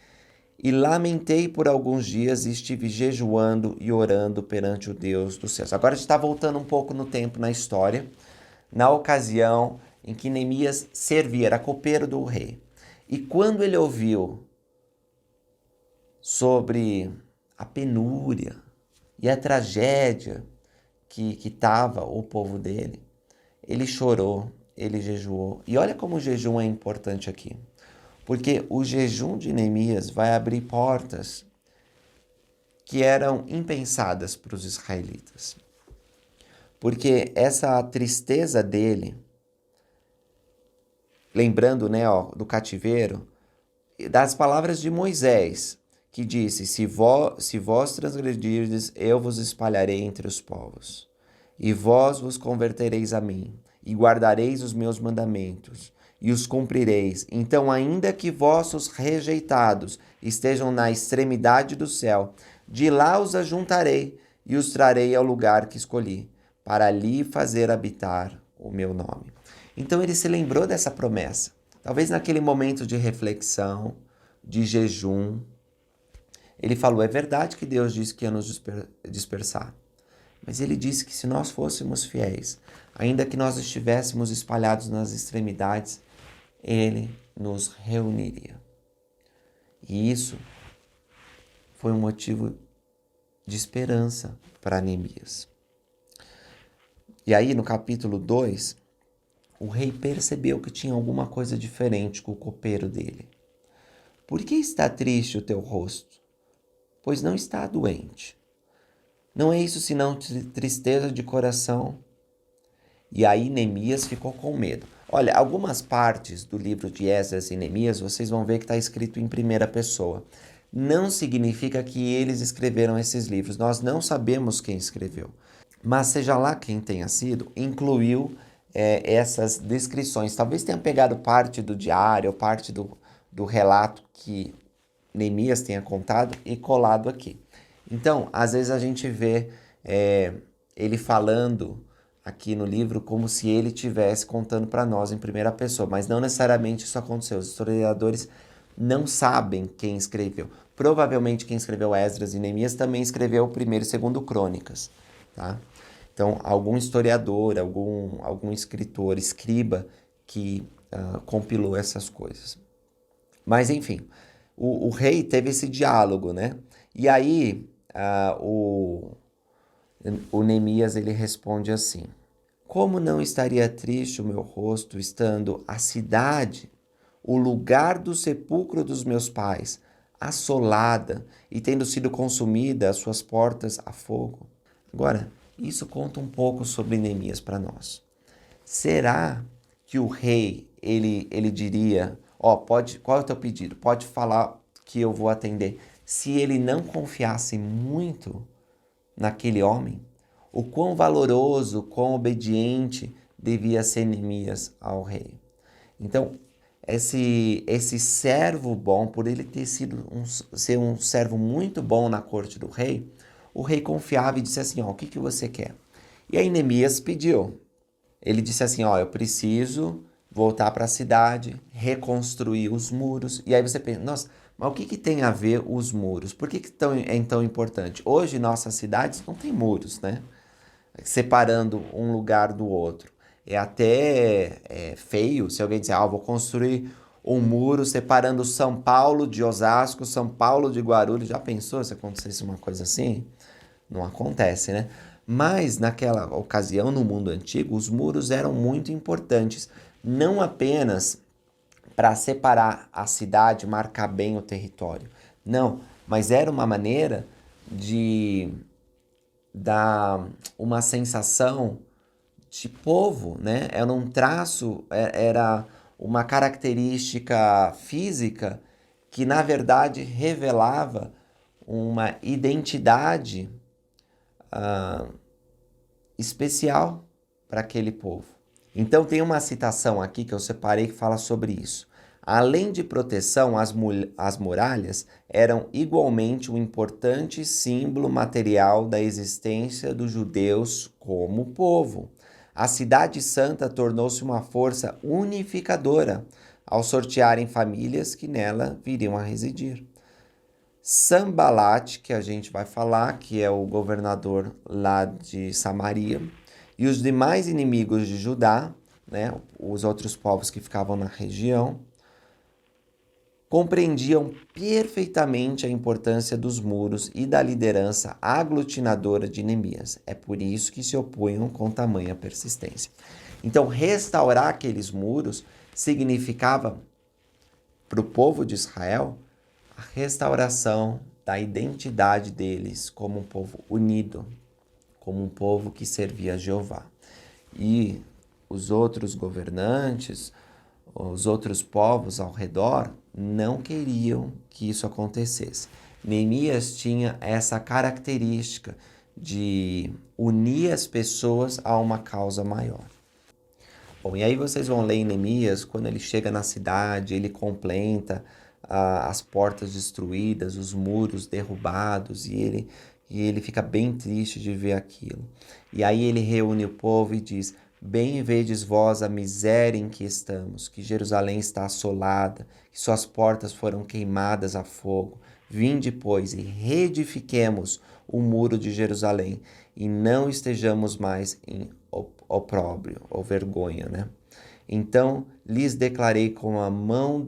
E lamentei por alguns dias e estive jejuando e orando perante o Deus dos céus. Agora a gente está voltando um pouco no tempo na história, na ocasião em que Neemias servia, era copeiro do rei. E quando ele ouviu sobre a penúria e a tragédia que estava o povo dele, ele chorou, ele jejuou. E olha como o jejum é importante aqui. Porque o jejum de Neemias vai abrir portas que eram impensadas para os israelitas. Porque essa tristeza dele, lembrando, do cativeiro, das palavras de Moisés, que disse, se vós transgredirdes, eu vos espalharei entre os povos. E vós vos convertereis a mim, e guardareis os meus mandamentos, e os cumprireis. Então, ainda que vossos rejeitados estejam na extremidade do céu, de lá os ajuntarei e os trarei ao lugar que escolhi, para ali fazer habitar o meu nome. Então, ele se lembrou dessa promessa. Talvez naquele momento de reflexão, de jejum, ele falou, é verdade que Deus disse que ia nos dispersar. Mas ele disse que se nós fôssemos fiéis, ainda que nós estivéssemos espalhados nas extremidades, ele nos reuniria. E isso foi um motivo de esperança para Neemias. E aí, no capítulo 2, o rei percebeu que tinha alguma coisa diferente com o copeiro dele. Por que está triste o teu rosto? Pois não está doente. Não é isso senão tristeza de coração. E aí Neemias ficou com medo. Olha, algumas partes do livro de Esdras e Neemias, vocês vão ver que está escrito em primeira pessoa. Não significa que eles escreveram esses livros. Nós não sabemos quem escreveu. Mas seja lá quem tenha sido, incluiu essas descrições. Talvez tenha pegado parte do diário, ou parte do relato que Neemias tenha contado e colado aqui. Então, às vezes a gente vê ele falando aqui no livro como se ele estivesse contando para nós em primeira pessoa, mas não necessariamente isso aconteceu. Os historiadores não sabem quem escreveu. Provavelmente quem escreveu Esdras e Neemias também escreveu o primeiro e segundo Crônicas, tá? Então, algum historiador, algum escritor, escriba que compilou essas coisas. Mas, enfim, o rei teve esse diálogo, né? E aí, o Neemias, ele responde assim, como não estaria triste o meu rosto, estando a cidade, o lugar do sepulcro dos meus pais, assolada e tendo sido consumida as suas portas a fogo. Agora, isso conta um pouco sobre Neemias para nós. Será que o rei, ele diria, qual é o teu pedido? Pode falar que eu vou atender. Se ele não confiasse muito naquele homem, o quão valoroso, quão obediente devia ser Neemias ao rei. Então, esse servo bom, por ele ter sido ser um servo muito bom na corte do rei, o rei confiava e disse assim, o que você quer? E aí Neemias pediu. Ele disse assim, eu preciso voltar para a cidade, reconstruir os muros. E aí você pensa, nossa, mas o que tem a ver os muros? Por que é tão importante? Hoje, nossas cidades não tem muros, né? Separando um lugar do outro. É até feio se alguém disser, vou construir um muro separando São Paulo de Osasco, São Paulo de Guarulhos. Já pensou se acontecesse uma coisa assim? Não acontece, né? Mas naquela ocasião, no mundo antigo, os muros eram muito importantes. Não apenas para separar a cidade, marcar bem o território. Não, mas era uma maneira de dar uma sensação de povo, né? Era um traço, era uma característica física que, na verdade, revelava uma identidade especial para aquele povo. Então tem uma citação aqui que eu separei que fala sobre isso. Além de proteção, as muralhas eram igualmente um importante símbolo material da existência dos judeus como povo. A cidade santa tornou-se uma força unificadora ao sortearem famílias que nela viriam a residir. Sanbalat, que a gente vai falar, que é o governador lá de Samaria, e os demais inimigos de Judá, né, os outros povos que ficavam na região, compreendiam perfeitamente a importância dos muros e da liderança aglutinadora de Neemias. É por isso que se opunham com tamanha persistência. Então, restaurar aqueles muros significava, para o povo de Israel, a restauração da identidade deles como um povo unido, como um povo que servia a Jeová. E os outros governantes, os outros povos ao redor, não queriam que isso acontecesse. Neemias tinha essa característica de unir as pessoas a uma causa maior. Bom, e aí vocês vão ler em Neemias, quando ele chega na cidade, ele completa as portas destruídas, os muros derrubados, e ele fica bem triste de ver aquilo. E aí ele reúne o povo e diz, bem vedes vós a miséria em que estamos, que Jerusalém está assolada, que suas portas foram queimadas a fogo. Vinde, pois, e reedifiquemos o muro de Jerusalém, e não estejamos mais em opróbrio ou vergonha, né? Então lhes declarei como a mão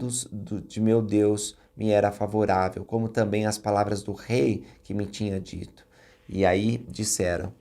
de meu Deus me era favorável, como também as palavras do rei que me tinha dito. E aí disseram,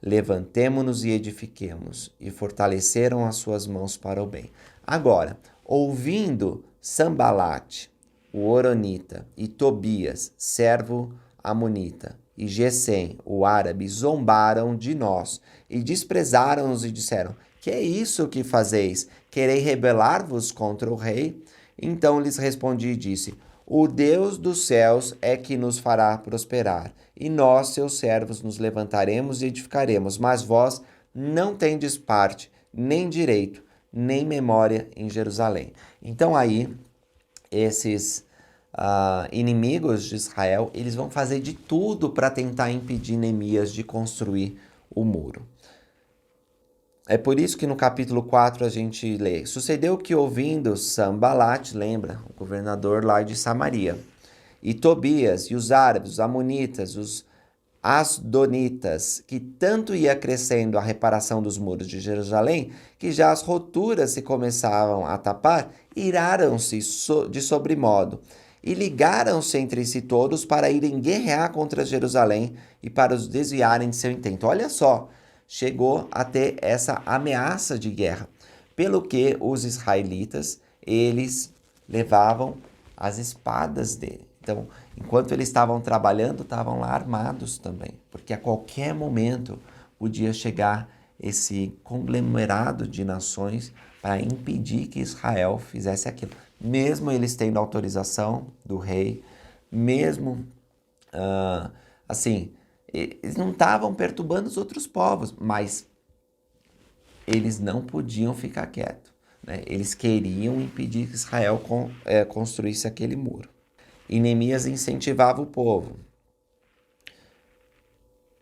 levantemo-nos e edifiquemos, e fortaleceram as suas mãos para o bem. Agora, ouvindo Sanbalat, o Horonita, e Tobias, servo amonita, e Gesem, o árabe, zombaram de nós, e desprezaram-nos e disseram, que é isso que fazeis? Querei rebelar-vos contra o rei? Então lhes respondi e disse, o Deus dos céus é que nos fará prosperar, e nós, seus servos, nos levantaremos e edificaremos, mas vós não tendes parte, nem direito, nem memória em Jerusalém. Então aí, esses inimigos de Israel, eles vão fazer de tudo para tentar impedir Neemias de construir o muro. É por isso que no capítulo 4 a gente lê, sucedeu que ouvindo Sanbalat, lembra, o governador lá de Samaria, e Tobias, e os árabes, os amonitas, os asdonitas, que tanto ia crescendo a reparação dos muros de Jerusalém, que já as roturas se começavam a tapar, iraram-se de sobremodo, e ligaram-se entre si todos para irem guerrear contra Jerusalém e para os desviarem de seu intento. Olha só, chegou a ter essa ameaça de guerra, pelo que os israelitas, eles levavam as espadas dele. Então, enquanto eles estavam trabalhando, estavam lá armados também, porque a qualquer momento podia chegar esse conglomerado de nações para impedir que Israel fizesse aquilo. Mesmo eles tendo autorização do rei, mesmo assim, eles não estavam perturbando os outros povos, mas eles não podiam ficar quietos, né? Eles queriam impedir que Israel construísse aquele muro. E Neemias incentivava o povo.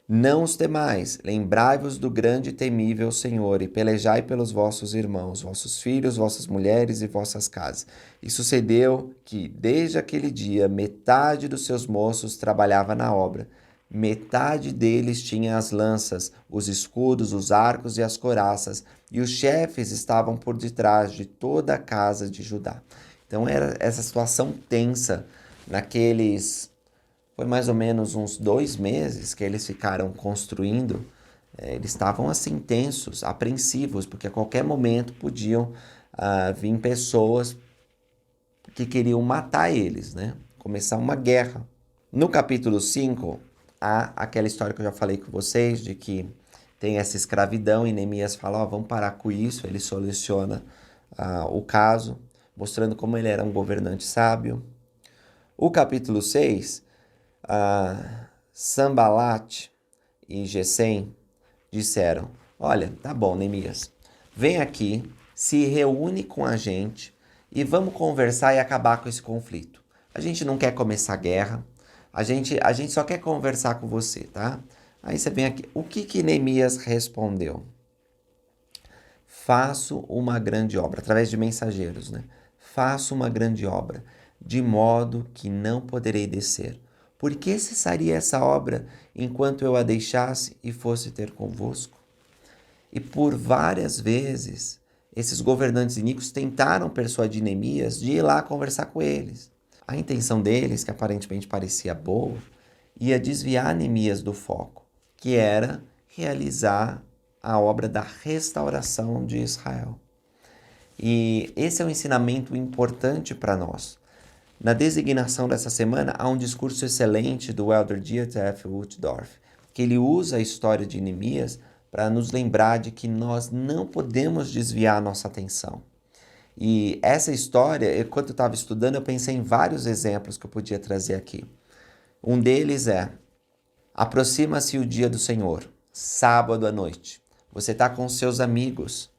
Não os temais, lembrai-vos do grande e temível Senhor, e pelejai pelos vossos irmãos, vossos filhos, vossas mulheres e vossas casas. E sucedeu que, desde aquele dia, metade dos seus moços trabalhava na obra. Metade deles tinha as lanças, os escudos, os arcos e as couraças, e os chefes estavam por detrás de toda a casa de Judá. Então era essa situação tensa naqueles... Foi mais ou menos uns 2 meses que eles ficaram construindo. Eles estavam assim tensos, apreensivos, porque a qualquer momento podiam vir pessoas que queriam matar eles, né? Começar uma guerra. No capítulo 5, há aquela história que eu já falei com vocês, de que tem essa escravidão e Neemias fala, vamos parar com isso. Ele soluciona o caso, mostrando como ele era um governante sábio. O capítulo 6... Sanbalat e Gesem disseram, olha, tá bom, Neemias, vem aqui, se reúne com a gente e vamos conversar e acabar com esse conflito. A gente não quer começar guerra, a gente só quer conversar com você, tá? Aí você vem aqui. O que Neemias respondeu? Faço uma grande obra, através de mensageiros, né? Faço uma grande obra, de modo que não poderei descer. Por que cessaria essa obra enquanto eu a deixasse e fosse ter convosco? E por várias vezes, esses governantes iníquos tentaram persuadir Neemias de ir lá conversar com eles. A intenção deles, que aparentemente parecia boa, ia desviar Neemias do foco, que era realizar a obra da restauração de Israel. E esse é um ensinamento importante para nós. Na designação dessa semana, há um discurso excelente do elder Dieter F. Uchtdorf, que ele usa a história de Neemias para nos lembrar de que nós não podemos desviar a nossa atenção. E essa história, enquanto eu estava estudando, eu pensei em vários exemplos que eu podia trazer aqui. Um deles é, aproxima-se o dia do Senhor, sábado à noite. Você está com seus amigos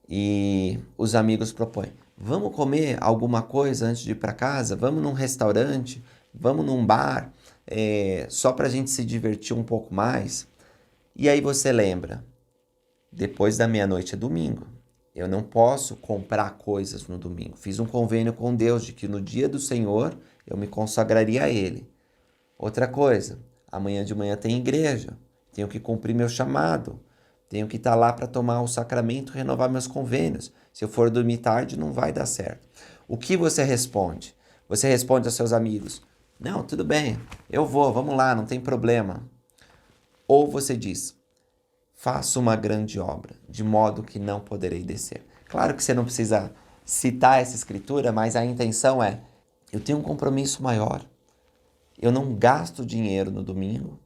e os amigos propõem, vamos comer alguma coisa antes de ir para casa? Vamos num restaurante? Vamos num bar? Só para a gente se divertir um pouco mais? E aí você lembra, depois da meia-noite é domingo. Eu não posso comprar coisas no domingo. Fiz um convênio com Deus de que no dia do Senhor eu me consagraria a Ele. Outra coisa, amanhã de manhã tem igreja. Tenho que cumprir meu chamado. Tenho que estar lá para tomar o sacramento e renovar meus convênios. Se eu for dormir tarde, não vai dar certo. O que você responde? Você responde aos seus amigos, não, tudo bem, eu vou, vamos lá, não tem problema. Ou você diz, faço uma grande obra, de modo que não poderei descer. Claro que você não precisa citar essa escritura, mas a intenção é, eu tenho um compromisso maior. Eu não gasto dinheiro no domingo,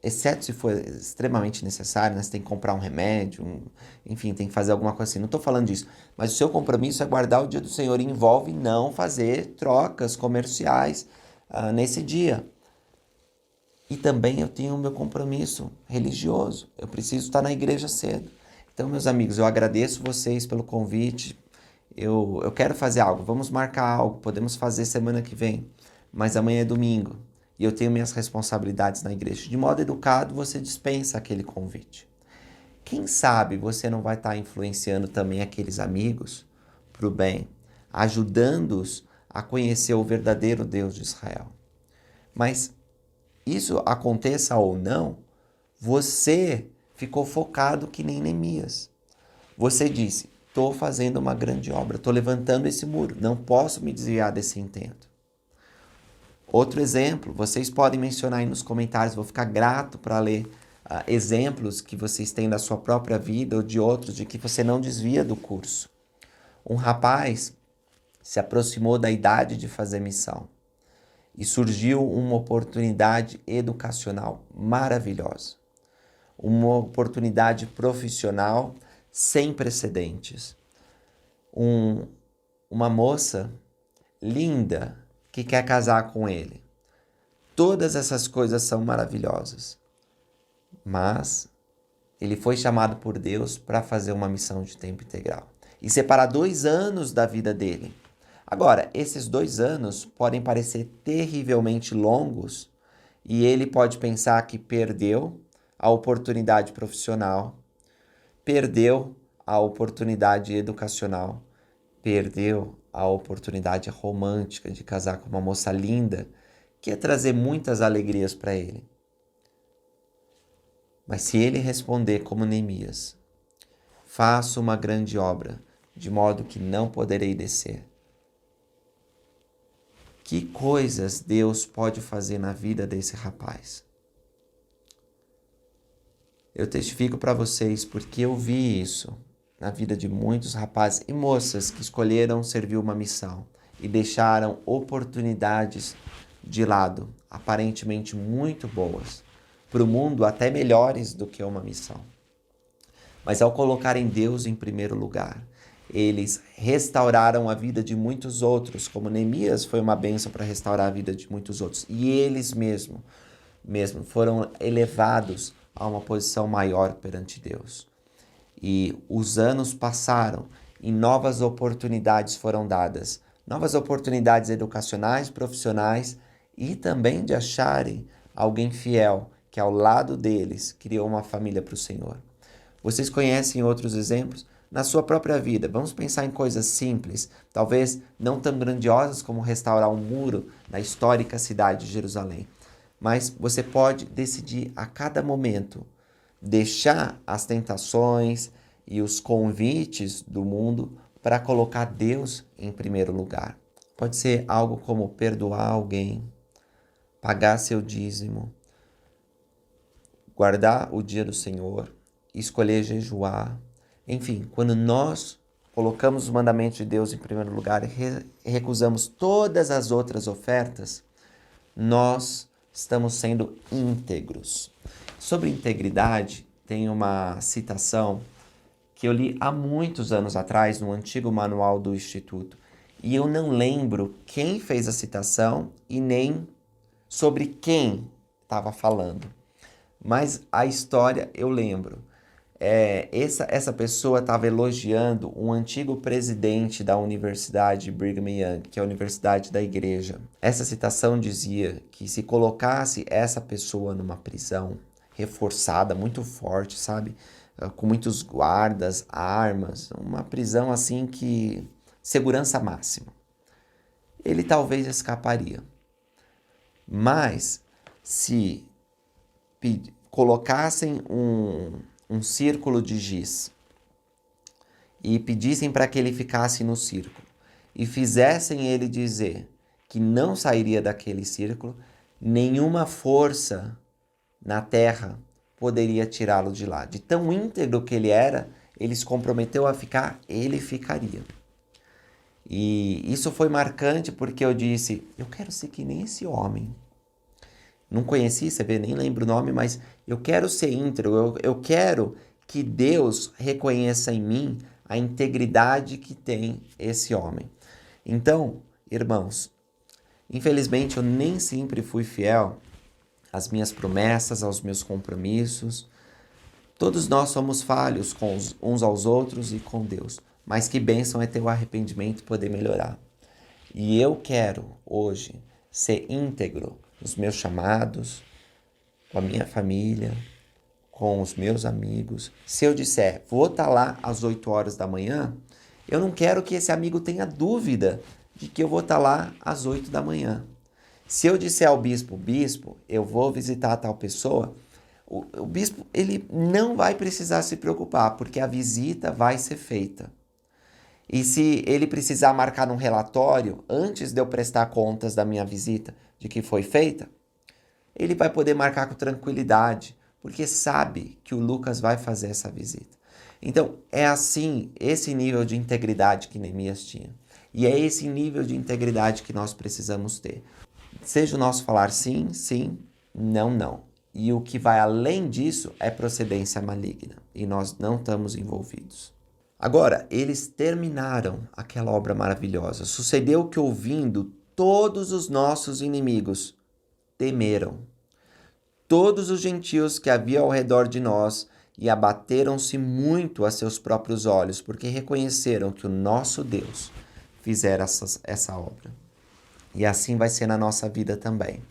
exceto se for extremamente necessário, né? Você tem que comprar um remédio, enfim, tem que fazer alguma coisa assim. Não estou falando disso, mas o seu compromisso é guardar o dia do Senhor e envolve não fazer trocas comerciais nesse dia. E também eu tenho o meu compromisso religioso, eu preciso estar na igreja cedo. Então, meus amigos, eu agradeço vocês pelo convite, eu quero fazer algo, vamos marcar algo, podemos fazer semana que vem, mas amanhã é domingo. E eu tenho minhas responsabilidades na igreja. De modo educado, você dispensa aquele convite. Quem sabe você não vai estar influenciando também aqueles amigos para o bem, ajudando-os a conhecer o verdadeiro Deus de Israel. Mas isso aconteça ou não, você ficou focado que nem Neemias. Você disse, estou fazendo uma grande obra, estou levantando esse muro, não posso me desviar desse intento. Outro exemplo, vocês podem mencionar aí nos comentários, vou ficar grato para ler exemplos que vocês têm da sua própria vida ou de outros, de que você não desvia do curso. Um rapaz se aproximou da idade de fazer missão e surgiu uma oportunidade educacional maravilhosa. Uma oportunidade profissional sem precedentes. Uma moça linda que quer casar com ele. Todas essas coisas são maravilhosas. Mas ele foi chamado por Deus para fazer uma missão de tempo integral e separar 2 anos da vida dele. Agora, esses 2 anos podem parecer terrivelmente longos e ele pode pensar que perdeu a oportunidade profissional, perdeu a oportunidade educacional, perdeu a oportunidade romântica de casar com uma moça linda que ia trazer muitas alegrias para ele. Mas se ele responder como Neemias, faço uma grande obra, de modo que não poderei descer. Que coisas Deus pode fazer na vida desse rapaz? Eu testifico para vocês porque eu vi isso na vida de muitos rapazes e moças que escolheram servir uma missão e deixaram oportunidades de lado, aparentemente muito boas, para o mundo até melhores do que uma missão. Mas ao colocarem Deus em primeiro lugar, eles restauraram a vida de muitos outros, como Neemias foi uma bênção para restaurar a vida de muitos outros. E eles mesmo foram elevados a uma posição maior perante Deus. E os anos passaram e novas oportunidades foram dadas. Novas oportunidades educacionais, profissionais e também de acharem alguém fiel que ao lado deles criou uma família para o Senhor. Vocês conhecem outros exemplos? Na sua própria vida, vamos pensar em coisas simples, talvez não tão grandiosas como restaurar um muro na histórica cidade de Jerusalém. Mas você pode decidir a cada momento deixar as tentações e os convites do mundo para colocar Deus em primeiro lugar. Pode ser algo como perdoar alguém, pagar seu dízimo, guardar o dia do Senhor, escolher jejuar. Enfim, quando nós colocamos os mandamentos de Deus em primeiro lugar e recusamos todas as outras ofertas, nós estamos sendo íntegros. Sobre integridade, tem uma citação que eu li há muitos anos atrás no antigo manual do Instituto. E eu não lembro quem fez a citação e nem sobre quem estava falando. Mas a história eu lembro. Essa pessoa estava elogiando um antigo presidente da Universidade Brigham Young, que é a Universidade da Igreja. Essa citação dizia que se colocasse essa pessoa numa prisão reforçada, muito forte, sabe? Com muitos guardas, armas, uma prisão assim que... segurança máxima. Ele talvez escaparia. Mas se colocassem um círculo de giz e pedissem para que ele ficasse no círculo e fizessem ele dizer que não sairia daquele círculo, nenhuma força na terra poderia tirá-lo de lá. De tão íntegro que ele era, ele se comprometeu a ficar, ele ficaria. E isso foi marcante porque eu disse, eu quero ser que nem esse homem. Não conheci, você vê, nem lembro o nome, mas eu quero ser íntegro, eu quero que Deus reconheça em mim a integridade que tem esse homem. Então, irmãos, infelizmente eu nem sempre fui fiel às minhas promessas, aos meus compromissos. Todos nós somos falhos com uns aos outros e com Deus. Mas que bênção é ter o arrependimento e poder melhorar. E eu quero hoje ser íntegro nos meus chamados, com a minha família, com os meus amigos. Se eu disser, vou estar lá às 8 horas da manhã, eu não quero que esse amigo tenha dúvida de que eu vou estar lá às 8 da manhã. Se eu disser ao bispo, eu vou visitar tal pessoa, o bispo ele não vai precisar se preocupar, porque a visita vai ser feita. E se ele precisar marcar num relatório, antes de eu prestar contas da minha visita, de que foi feita, ele vai poder marcar com tranquilidade, porque sabe que o Lucas vai fazer essa visita. Então, é assim, esse nível de integridade que Neemias tinha. E é esse nível de integridade que nós precisamos ter. Seja o nosso falar sim, sim, não, não. E o que vai além disso é procedência maligna. E nós não estamos envolvidos. Agora, eles terminaram aquela obra maravilhosa. Sucedeu que, ouvindo, todos os nossos inimigos temeram. Todos os gentios que havia ao redor de nós e abateram-se muito a seus próprios olhos, porque reconheceram que o nosso Deus fizera essa obra. E assim vai ser na nossa vida também.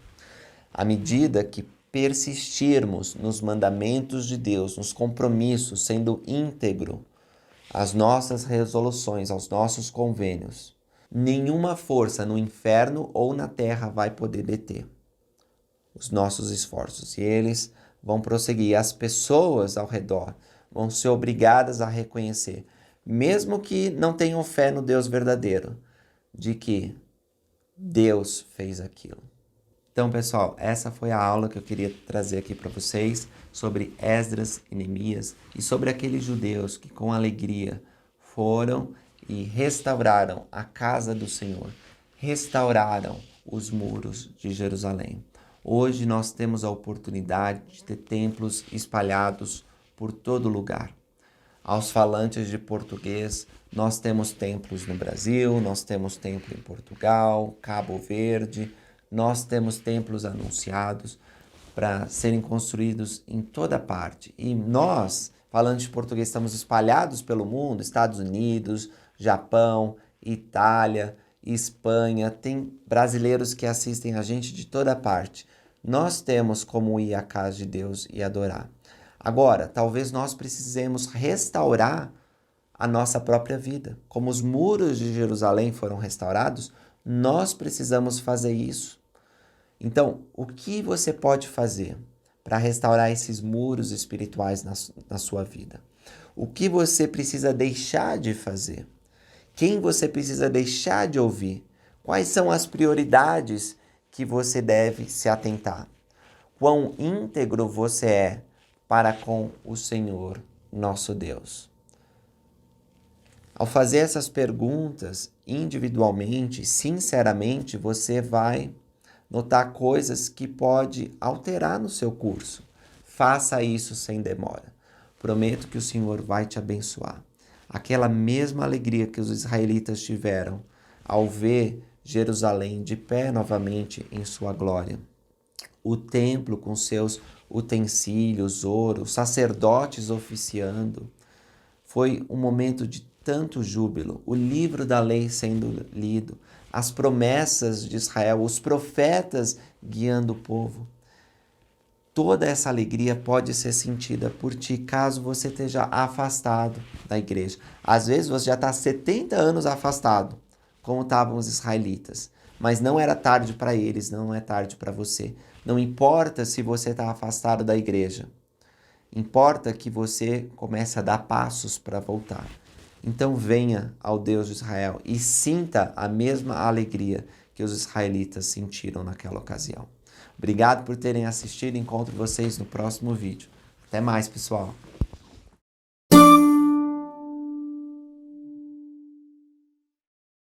À medida que persistirmos nos mandamentos de Deus, nos compromissos, sendo íntegro, às nossas resoluções, aos nossos convênios, nenhuma força no inferno ou na terra vai poder deter os nossos esforços. E eles vão prosseguir. As pessoas ao redor vão ser obrigadas a reconhecer, mesmo que não tenham fé no Deus verdadeiro, de que Deus fez aquilo. Então, pessoal, essa foi a aula que eu queria trazer aqui para vocês sobre Esdras e Neemias e sobre aqueles judeus que com alegria foram e restauraram a casa do Senhor, restauraram os muros de Jerusalém. Hoje nós temos a oportunidade de ter templos espalhados por todo lugar. Aos falantes de português, nós temos templos no Brasil, nós temos templo em Portugal, Cabo Verde, nós temos templos anunciados para serem construídos em toda parte. E nós, falantes de português, estamos espalhados pelo mundo, Estados Unidos, Japão, Itália, Espanha, tem brasileiros que assistem a gente de toda parte. Nós temos como ir à casa de Deus e adorar. Agora, talvez nós precisemos restaurar a nossa própria vida. Como os muros de Jerusalém foram restaurados, nós precisamos fazer isso. Então, o que você pode fazer para restaurar esses muros espirituais na sua vida? O que você precisa deixar de fazer? Quem você precisa deixar de ouvir? Quais são as prioridades que você deve se atentar? Quão íntegro você é para com o Senhor, nosso Deus? Ao fazer essas perguntas individualmente, sinceramente, você vai notar coisas que pode alterar no seu curso. Faça isso sem demora. Prometo que o Senhor vai te abençoar. Aquela mesma alegria que os israelitas tiveram ao ver Jerusalém de pé novamente em sua glória. O templo com seus utensílios, ouro, sacerdotes oficiando. Foi um momento de tanto júbilo. O livro da lei sendo lido, as promessas de Israel, os profetas guiando o povo. Toda essa alegria pode ser sentida por ti caso você esteja afastado da igreja. Às vezes você já está há 70 anos afastado, como estavam os israelitas. Mas não era tarde para eles, não é tarde para você. Não importa se você está afastado da igreja. Importa que você comece a dar passos para voltar. Então venha ao Deus de Israel e sinta a mesma alegria que os israelitas sentiram naquela ocasião. Obrigado por terem assistido. Encontro vocês no próximo vídeo. Até mais, pessoal.